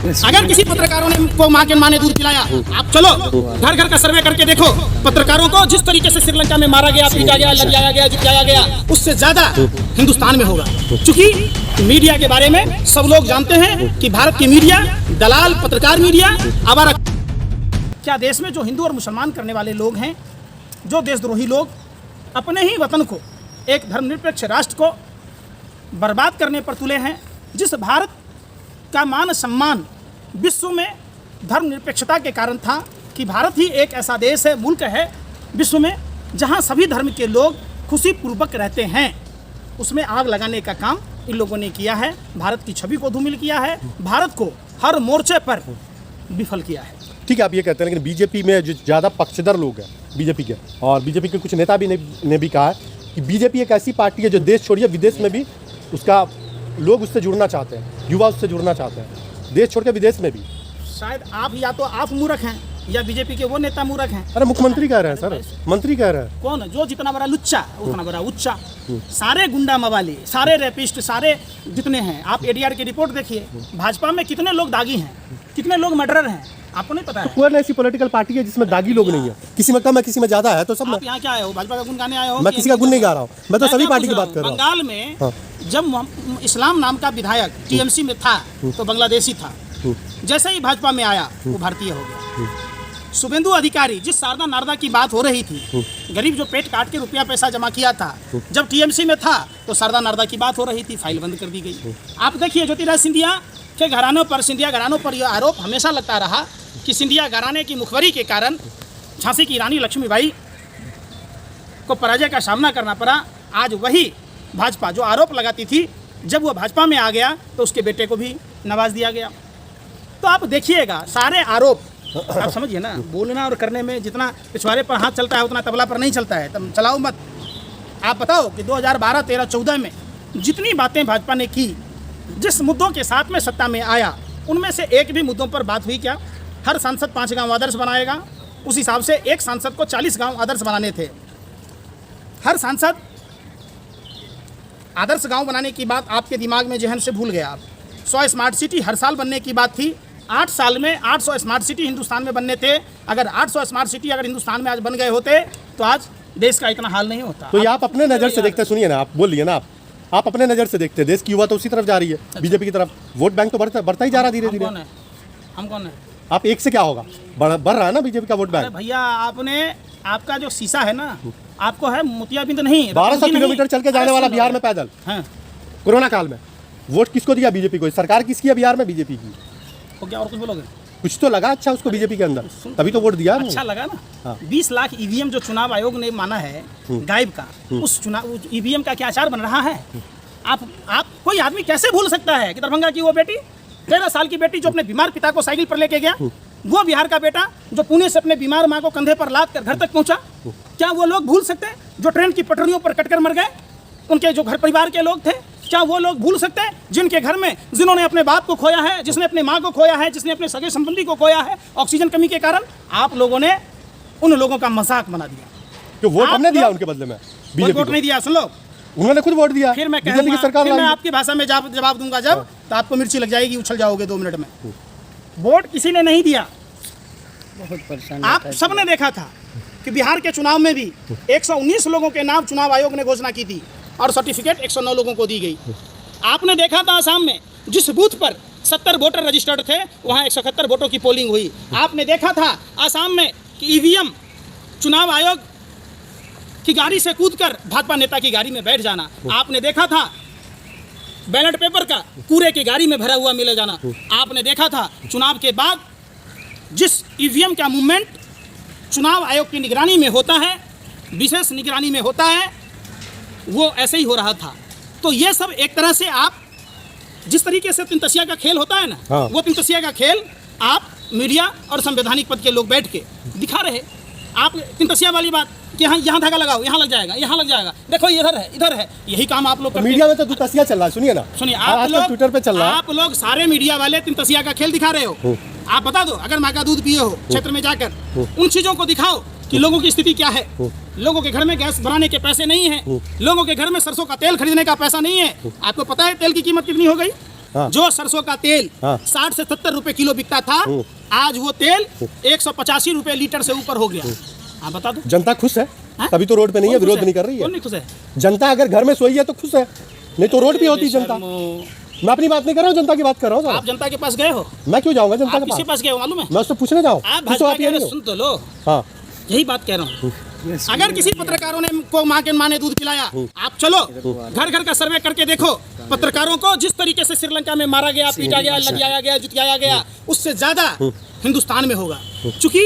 अगर किसी पत्रकारों ने को माँ के माँ ने दूध पिलाया, आप चलो घर घर का सर्वे करके देखो, पत्रकारों को जिस तरीके से श्रीलंका में मारा गया, पीटा गया, लजाया गया, झुकाया गया, उससे ज्यादा हिंदुस्तान में होगा। क्योंकि मीडिया के बारे में सब लोग जानते हैं कि भारत की मीडिया दलाल, पत्रकार मीडिया आवारा। क्या देश में जो हिंदू और मुसलमान करने वाले लोग हैं, जो देशद्रोही लोग अपने ही वतन को, एक धर्मनिरपेक्ष राष्ट्र को बर्बाद करने पर तुले हैं, जिस भारत का मान सम्मान विश्व में धर्मनिरपेक्षता के कारण था कि भारत ही एक ऐसा देश है, मुल्क है विश्व में जहां सभी धर्म के लोग खुशीपूर्वक रहते हैं, उसमें आग लगाने का काम इन लोगों ने किया है। भारत की छवि को धूमिल किया है, भारत को हर मोर्चे पर विफल किया है। ठीक है, आप ये कहते हैं, लेकिन बीजेपी में जो ज़्यादा पक्षधर लोग हैं बीजेपी के, और बीजेपी के कुछ नेता भी ने भी कहा है कि बीजेपी एक ऐसी पार्टी है जो देश छोड़िए विदेश में भी उसका लोग उससे जुड़ना चाहते हैं, युवा उससे जुड़ना चाहते हैं, देश छोड़ के विदेश में भी। शायद आप या तो आप मूर्ख हैं या बीजेपी के वो नेता मूर्ख हैं। अरे मुख्यमंत्री कह रहे हैं सर, मंत्री कह रहे हैं। कौन? जो जितना बड़ा लुच्चा उतना बड़ा उच्चा। सारे गुंडा मवाली, सारे रेपिस्ट, सारे जितने हैं, आप एडीआर की रिपोर्ट देखिए, भाजपा में कितने लोग दागी हैं, कितने लोग मर्डरर हैं, आपको नहीं पता है? कोई ऐसी पॉलिटिकल पार्टी है जिसमें दागी लोग नहीं है, किसी में कम है, किसी में ज्यादा है, तो सब आप यहाँ क्या आए हो? भाजपा का गुण गाने आए हो? मैं किसी का गुण नहीं गा रहा हूँ, मैं तो सभी पार्टी की बात कर रहा हूँ। बंगाल में जब इस्लाम नाम का विधायक टीएमसी में था तो बांग्लादेशी था, जैसे ही भाजपा में आया वो भारतीय हो गया। शुभेंदु अधिकारी, जिस शारदा नारदा की बात हो रही थी, गरीब जो पेट काट के रुपया पैसा जमा किया था, जब टीएमसी में था तो शारदा नारदा की बात हो रही थी, फाइल बंद कर दी गई। आप देखिए ज्योतिरादित्य सिंधिया के घरानों पर, सिंधिया घरानों पर यह आरोप हमेशा लगता रहा कि सिंधिया घराने की मुखबरी के कारण झांसी की रानी लक्ष्मीबाई को पराजय का सामना करना पड़ा। आज वही भाजपा जो आरोप लगाती थी, जब वो भाजपा में आ गया तो उसके बेटे को भी नवाज दिया गया। तो आप देखिएगा सारे आरोप, आप समझिए ना, बोलना और करने में जितना पिछवाड़े पर हाथ चलता है उतना तबला पर नहीं चलता है, तब चलाओ मत। आप बताओ कि 2012, 13, 14 में जितनी बातें भाजपा ने की, जिस मुद्दों के साथ में सत्ता में आया, उनमें से एक भी मुद्दों पर बात हुई क्या? हर सांसद 5 गांव आदर्श बनाएगा, उस हिसाब से एक सांसद को 40 गांव आदर्श बनाने थे। हर सांसद आदर्श गांव बनाने की बात आपके दिमाग में जहन से भूल गया। आप 100 स्मार्ट सिटी हर साल बनने की बात थी। 8 साल में 800 स्मार्ट सिटी हिंदुस्तान में बनने थे। अगर 800 स्मार्ट सिटी अगर हिंदुस्तान में आज बन गए होते तो आज देश का इतना हाल नहीं होता। तो ये आप अपने नज़र से देखते, सुनिए ना, आप बोल लिए ना, आप अपने नज़र से देखते, देश की युवा तो उसी तरफ जा रही है, बीजेपी की तरफ। वोट बैंक तो बढ़ता ही जा रहा धीरे धीरे। हम कौन है? आप एक से क्या होगा, बढ़ रहा है ना बीजेपी का वोट बैंक। भैया आपका जो शीशा है ना, आपको है मोतियाबिंद नहीं, 1200 किलोमीटर चल के जाने वाला बिहार में पैदल। हाँ। कोरोना काल में वोट किसको दिया? बीजेपी को। सरकार किसकी है बिहार में? बीजेपी की। तो क्या और कुछ बोलोगे? कुछ तो लगा अच्छा उसको बीजेपी के अंदर, तभी तो वोट दिया। अच्छा लगा ना। हाँ। 20 लाख ईवीएम जो चुनाव आयोग ने माना है गायब का, उस चुनाव ईवीएम का क्या आचार बन रहा है? आप कोई आदमी कैसे भूल सकता है कि दरभंगा की वो बेटी, 13 साल की बेटी जो अपने बीमार पिता को साइकिल पर लेके गया, वो बिहार का बेटा जो पुणे से अपने बीमार माँ को कंधे पर लाद कर घर तक पहुंचा, क्या वो लोग भूल सकते हैं? जो ट्रेन की पटरियों पर कटकर मर गए, उनके जो घर परिवार के लोग थे, क्या वो लोग भूल सकते हैं? जिनके घर में, जिन्होंने अपने बाप को खोया है, जिसने अपने माँ को खोया है, जिसने अपने सगे संबंधी को खोया है ऑक्सीजन कमी के कारण, आप लोगों ने उन लोगों का मजाक बना दिया। तो वोट हमने दिया उनके बदले में, बीजेपी वोट नहीं दिया। सुन लो, उन्होंने खुद वोट दिया। फिर मैं बीजेपी की सरकार, फिर मैं आपकी भाषा में जवाब दूंगा जब, तो आपको मिर्ची लग जाएगी, उछल जाओगे 2 मिनट में। वोट किसी ने नहीं दिया। आप सबने देखा था कि बिहार के चुनाव में भी 119 लोगों के नाम चुनाव आयोग ने घोषणा की थी और सर्टिफिकेट 109 लोगों को दी गई। आपने देखा था आसाम में जिस बूथ पर 70 वोटर रजिस्टर्ड थे, वहां 171 वोटों की पोलिंग हुई। आपने देखा था आसाम में कि ईवीएम चुनाव आयोग की गाड़ी से कूदकर भाजपा नेता की गाड़ी में बैठ जाना। आपने देखा था बैलेट पेपर का कूड़े की गाड़ी में भरा हुआ मिले जाना। आपने देखा था चुनाव के बाद जिस ईवीएम का मूवमेंट चुनाव आयोग की निगरानी में होता है, विशेष निगरानी में होता है, वो ऐसे ही हो रहा था। तो ये सब एक तरह से आप जिस तरीके से तिनतसिया का खेल होता है ना, हाँ। वो तिनतसिया का खेल आप मीडिया और संवैधानिक पद के लोग बैठ के दिखा रहे। आप तिनतसिया वाली बात कि यहाँ धागा लगाओ, यहाँ लग जाएगा, यहाँ लग जाएगा, देखो इधर है, इधर है, यही काम आप लोग करते हैं। मीडिया में तो तिनतसिया चल रहा है, सुनिए ना, सुनिए, आप लोग ट्विटर पे चल रहा है, आप लोग सारे मीडिया वाले तिनतसिया का खेल दिखा रहे हो। आप बता दो, अगर माँ का दूध पिए हो क्षेत्र में जाकर, उन चीजों को दिखाओ कि लोगों की स्थिति क्या है। लोगों के घर में गैस भराने के पैसे नहीं है, लोगों के घर में सरसों का तेल खरीदने का पैसा नहीं है। आपको पता है तेल की कीमत कितनी हो गई? हाँ। जो सरसों का तेल हाँ। 60 से 70 रुपए किलो बिकता था, आज वो तेल 185 रुपए लीटर से ऊपर हो गया। आप बता दो, जनता खुश है, हाँ? तभी तो रोड पे नहीं है, कौन खुश विरोध है? नहीं कर रही कौन है। नहीं खुश है? जनता अगर घर में सोई है तो खुश है, नहीं तो रोड पे होती जनता। शर्मो। मैं अपनी बात नहीं कर रहा हूँ, जनता की बात कर रहा हूँ आप साहब। जनता के पास गए हो? मैं क्यों जाऊंगा जनता आप के किसके पास? पास गए हो मालूम है? मैं उससे पूछने जाऊँ? आप तो भाजपा आप के ये अरे नहीं हो। सुन तो लो, हाँ, यही बात कह रहा हूँ। अगर किसी पत्रकारों ने को माँ के माँ ने दूध पिलाया, आप चलो घर घर का सर्वे करके देखो, पत्रकारों को जिस तरीके से श्रीलंका में मारा गया, पीटा गया, लगियाया गया, जुतियाया गया, उससे ज्यादा हिंदुस्तान में होगा। चूंकि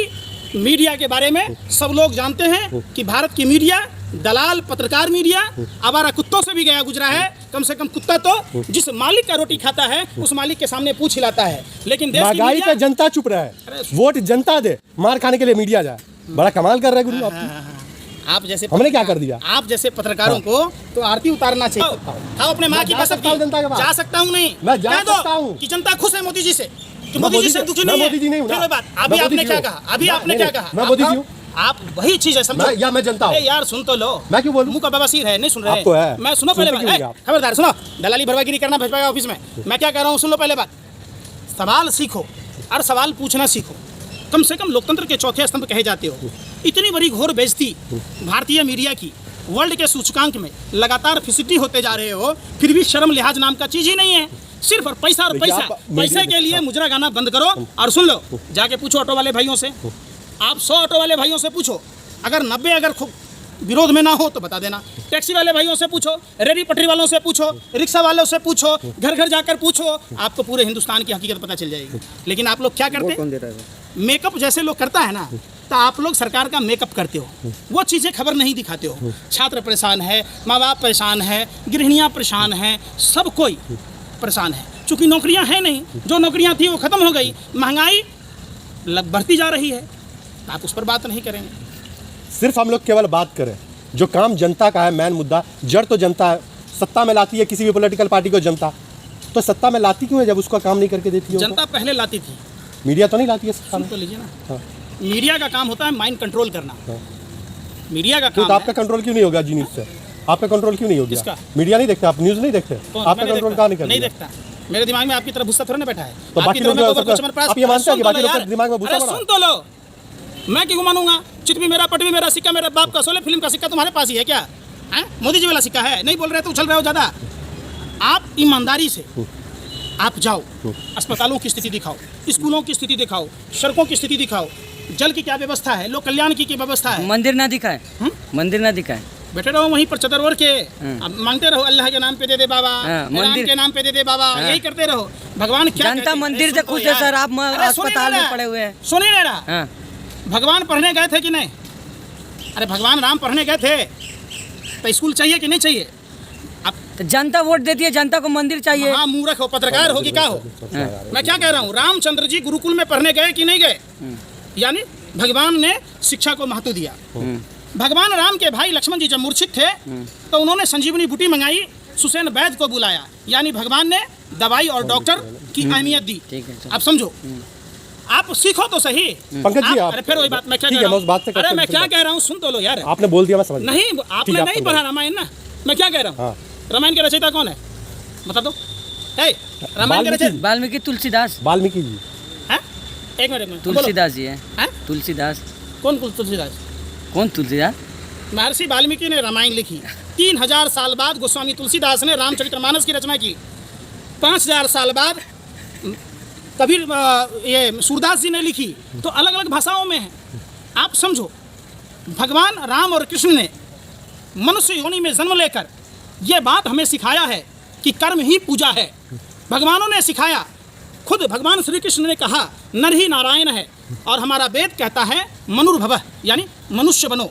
मीडिया के बारे में सब लोग जानते हैं कि भारत की मीडिया दलाल पत्रकार मीडिया आवारा कुत्तों से भी गया गुजरा है। कम से कम कुत्ता तो जिस मालिक का रोटी खाता है उस मालिक के सामने पूछ हिलाता है, लेकिन देश की महंगाई मीडिया पे जनता चुप रहा है, वोट जनता दे, मार खाने के लिए मीडिया जाए। बड़ा कमाल कर रहा है गुरु आप। आप जैसे हमने क्या कर दिया? आप जैसे पत्रकारों को तो आरती उतारना चाहिए। आओ अपने माँ मैं की जा कसम सकता हूँ जनता के पास। जा सकता हूँ नहीं, मैं जा कह दो सकता हूँ। कि जनता खुश है मोदी जी से, कि मैं मोदी जी से दुखी मैं नहीं है। मोदी जी नहीं हूँ ना। फिर वही बात, अभी मैं मोदी आपने जी क्या हूँ। कहा? अभी मैं- आपने नहीं, क्या नहीं, कहा? मैं मोदी जी आप- हूँ। आप वही चीज है, समझो। मैं जनता हूँ। अरे यार सुन तो लो, मैं क्यों बोलूं? मुंह का बवासीर है, नहीं सुन रहे? आपको है। मैं सुनो पहले सुनते बात, क्यों नहीं आप? खबरदार सुनो, दलाली भरवागिरी करना भाजपा के ऑफिस में। मैं क्या कह रहा हूँ सुन लो पहले बात। सवाल सीखो और सवाल पूछना सीखो, कम से कम लोकतंत्र के चौथे स्तंभ कहे जाते हो। इतनी बड़ी घोर बेइज्जती भारतीय मीडिया की वर्ल्ड के सूचकांक में लगातार फिसड्डी होते जा रहे हो, फिर भी शर्म लिहाज नाम का चीज ही नहीं है। सिर्फ और पैसा और देखिए, पैसा, आप पैसे मीडिया- के लिए मुजरा गाना बंद करो। और सुन लो, जाके पूछो ऑटो वाले भाइयों से, आप 100 ऑटो वाले भाइयों से पूछो, अगर 90 अगर विरोध में ना हो तो बता देना। टैक्सी वाले भाइयों से पूछो, रेडी पटरी वालों से पूछो, रिक्शा वालों से पूछो, घर घर जाकर पूछो, आपको पूरे हिंदुस्तान की हकीकत पता चल जाएगी। लेकिन आप लोग क्या करते हैं? मेकअप जैसे लोग करता है ना, तो आप लोग सरकार का मेकअप करते हो, वो चीज़ें खबर नहीं दिखाते हो। छात्र परेशान है, माँ बाप परेशान है, गृहिणियाँ परेशान हैं, सब कोई परेशान है। चूँकि नौकरियाँ हैं नहीं, जो नौकरियाँ थी वो ख़त्म हो गई, महंगाई बढ़ती जा रही है, तो आप उस पर बात नहीं करेंगे। सिर्फ हम लोग केवल बात करें जो काम जनता का है, मेन मुद्दा, जड़ तो जनता है। सत्ता में लाती है किसी भी पॉलिटिकल पार्टी को जनता, तो सत्ता में लाती क्यों है जब उसका काम नहीं करके देती है? जनता पहले लाती थी, मीडिया तो नहीं लाती है सत्ता में। सुन तो लीजिए ना, हाँ। मीडिया का काम होता है माइंड कंट्रोल करना। हाँ। मीडिया का तो काम आपका कंट्रोल क्यों नहीं होगा जी न्यूज़ से? आपका कंट्रोल क्यों नहीं होगा? किसका? मीडिया नहीं देखते आप, न्यूज़ नहीं देखते, आपका कंट्रोल कहाँ नहीं नहीं देखता। मेरे दिमाग में आपकी तरह भूसा थोड़ा ना बैठा है। तो आपकी बाकी तरह लोग मैं जो गोबर को चमनप्राश- आप ये मानते हैं कि सुन तो बाकी लो लोग के यार। दिमाग में भूसा अरे भरा? सुन तो लो, मैं क्यों मानूंगा? चिट भी मेरा, पट भी मेरा, सिक्का मेरे बाप का, शोले फिल्म का सिक्का तुम्हारे पास ही है क्या? हैं? मोदी जी वाला सिक्का है? नहीं बोल रहे तो उछल रहे हो ज़्यादा। आप ईमानदारी से आप जाओ, अस्पतालों की स्थिति दिखाओ, स्कूलों की स्थिति दिखाओ, सड़कों की स्थिति दिखाओ, जल की क्या व्यवस्था है, लोक कल्याण की व्यवस्था है। मंदिर ना दिखाए, मंदिर ना दिखाए। बैठे रहो वहीं पर चदर ओढ़ के, अब मांगते रहो अल्लाह के नाम पे दे दे बाबा, राम मंदिर के नाम पे दे दे बाबा, यही करते रहो। भगवान क्या जनता कहते हैं? मंदिर अरे से सुन तो खुश है यार। सर, आप अरे सुनिए अस्पताल ना, में पड़े हुए हैं। सुनिए ना, हाँ, भगवान पढ़ने गए थे कि नहीं? अरे भगवान राम पढ़ने गए थे तो स्कूल चाहिए कि नहीं चाहिए? तो जनता वोट देती है, जनता को मंदिर चाहिए। हाँ, मूर्ख हो, पत्रकार हो कि क्या हो? मैं क्या कह रहा हूँ, रामचंद्र जी गुरुकुल में पढ़ने गए कि नहीं गए? यानी भगवान ने शिक्षा को महत्व दिया। भगवान राम के भाई लक्ष्मण जी जब मूर्छित थे तो उन्होंने संजीवनी बूटी मंगाई, सुसैन वैद्य को बुलाया, यानी भगवान ने दवाई और डॉक्टर की अहमियत दी। ठीक है, चलो। आप समझो, आप सीखो तो सही। पंकज जी, आप अरे फिर वही बात मैं क्या ठीक कह है, रहा मैं उस बात से हूँ? अरे करते मैं हैं, क्या फिर कह रहा हूँ, सुन तो लो यार। आपने बोल दिया, मैं समझ गया। नहीं, ठीक आपने है, नहीं आप पढ़ा समझ रामायण ना। मैं क्या कह रहा हाँ। हूँ, रामायण के रचयिता कौन है बता दो? रामायण के वाल्मीकि रचयिता वाल्मीकि तुलसीदास, वाल्मीकि जी, हैं? एक मिनट में तुलसीदास जी है। हैं? तुलसीदास, कौन तुलसीदास? कौन तुलसीदास? महर्षि वाल्मीकि ने रामायण लिखी, 3000 साल बाद गोस्वामी तुलसीदास ने रामचरितमानस की रचना की, 5000 साल बाद कबीर ये सूरदास जी ने लिखी, तो अलग अलग भाषाओं में है। आप समझो, भगवान राम और कृष्ण ने मनुष्य योनि में जन्म लेकर ये बात हमें सिखाया है कि कर्म ही पूजा है। भगवानों ने सिखाया, खुद भगवान श्री कृष्ण ने कहा नर ही नारायण है, और हमारा वेद कहता है मनुर्भव, यानी मनुष्य बनो।